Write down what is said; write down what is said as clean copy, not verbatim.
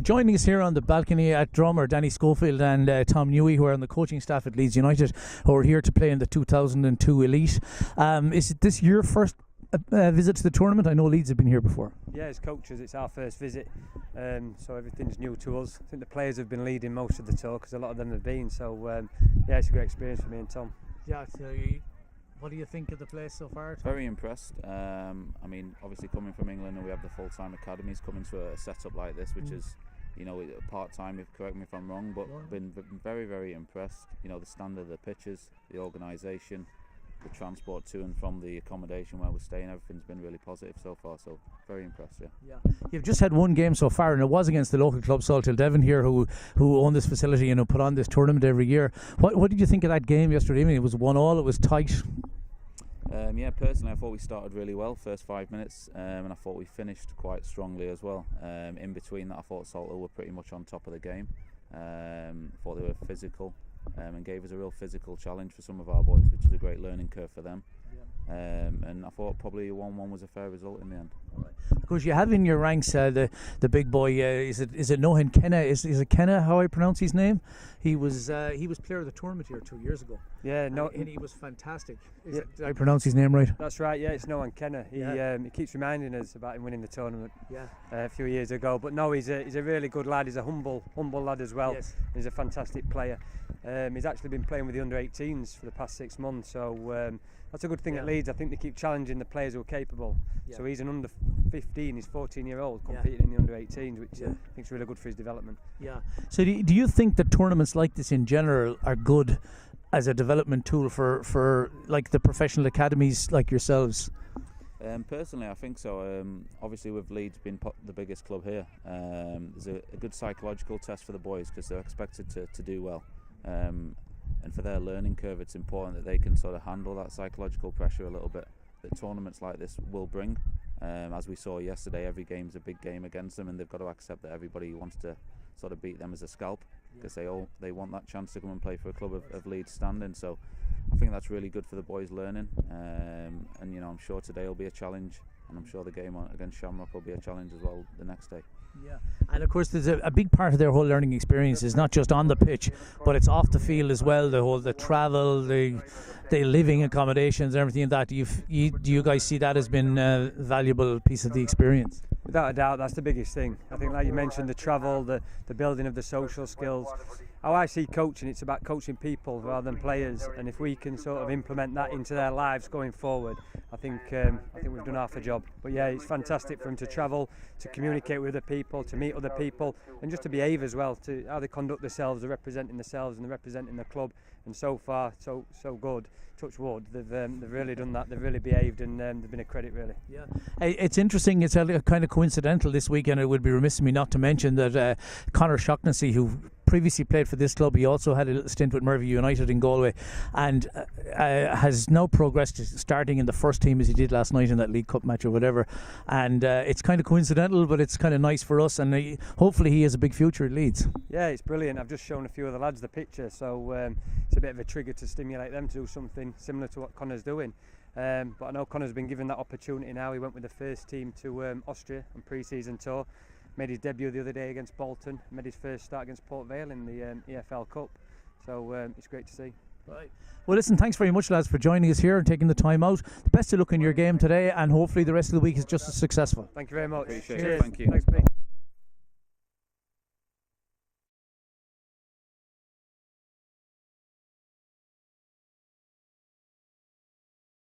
Joining us here on the balcony at Drum are Danny Schofield and Tom Newey, who are on the coaching staff at Leeds United, who are here to play in the 2002 Elite. Is this your first visit to the tournament? I know Leeds have been here before. Yeah, as coaches, it's our first visit, so everything's new to us. I think the players have been leading most of the tour because a lot of them have been. So yeah, it's a great experience for me and Tom. Yeah. So what do you think of the place so far, Tom? Very impressed. I mean, obviously coming from England, and we have the full-time academies coming to a setup like this, which is, you know, part-time. Correct me if I'm wrong, but been very, very impressed. You know, the standard of the pitches, the organisation, the transport to and from the accommodation where we're staying, everything's been really positive so far, so very impressed. Yeah. You've just had one game so far, and it was against the local club Salthill Devon here, who own this facility and who put on this tournament every year. What did you think of that game yesterday evening? It was 1-1, it was tight. Yeah, personally I thought we started really well first 5 minutes, and I thought we finished quite strongly as well. In between that, I thought Salthill were pretty much on top of the game. Thought they were physical, and gave us a real physical challenge for some of our boys, which is a great learning curve for them. And I thought probably 1-1 was a fair result in the end. Of course, you have in your ranks the big boy. Is it Nohan Kenna? Is it Kenna? How I pronounce his name? He was player of the tournament here 2 years ago. Yeah, and he was fantastic. Did I pronounce his name right? That's right. Yeah, it's Nohan Kenna. He keeps reminding us about him winning the tournament. A few years ago. But no, he's a really good lad. He's a humble lad as well. Yes. He's a fantastic player. He's actually been playing with the under-18s for the past 6 months. So that's a good thing at Leeds. I think they keep challenging the players who are capable. So he's an under 15, he's 14-year-old competing in the under-18s, which I think is really good for his development. Yeah. So do you think that tournaments like this in general are good as a development tool for like the professional academies like yourselves? Personally, I think so. Obviously, with Leeds being the biggest club here, there's a good psychological test for the boys because they're expected to do well. And for their learning curve, it's important that they can sort of handle that psychological pressure a little bit that tournaments like this will bring. As we saw yesterday, every game's a big game against them, and they've got to accept that everybody wants to sort of beat them as a scalp because they want that chance to come and play for a club of Leeds standing. So I think that's really good for the boys learning, and you know, I'm sure today will be a challenge, and I'm sure the game against Shamrock will be a challenge as well the next day. Yeah, and of course there's a big part of their whole learning experience is not just on the pitch, but it's off the field as well. The travel, the living accommodations, and everything like that. Do you guys see that as been a valuable piece of the experience? Without a doubt, that's the biggest thing. I think, like you mentioned, the travel, the building of the social skills. How I see coaching, it's about coaching people rather than players, and if we can sort of implement that into their lives going forward, I think we've done half a job. But yeah, it's fantastic for them to travel, to communicate with other people, to meet other people, and just to behave as well, to how they conduct themselves, they're representing themselves and they're representing the club. And so far, so good. Touch wood, they've really done that. They've really behaved, and they've been a credit, really. Yeah, it's interesting. It's a kind of coincidental this weekend. It would be remiss of me not to mention that Conor Shaughnessy, who previously played for this club, he also had a little stint with Mervy United in Galway, and has now progressed to starting in the first team as he did last night in that League Cup match or whatever. And it's kind of coincidental, but it's kind of nice for us, and hopefully he has a big future at Leeds. Yeah, it's brilliant. I've just shown a few of the lads the picture, so it's a bit of a trigger to stimulate them to do something similar to what Conor's doing. But I know Conor's been given that opportunity now. He went with the first team to Austria on pre-season tour. Made his debut the other day against Bolton. Made his first start against Port Vale in the EFL Cup. So it's great to see. Right. Well, listen, thanks very much, lads, for joining us here and taking the time out. The best of luck in your game today, and hopefully the rest of the week is just as successful. Thank you very much. Appreciate it. Thank you. Thanks, Pete.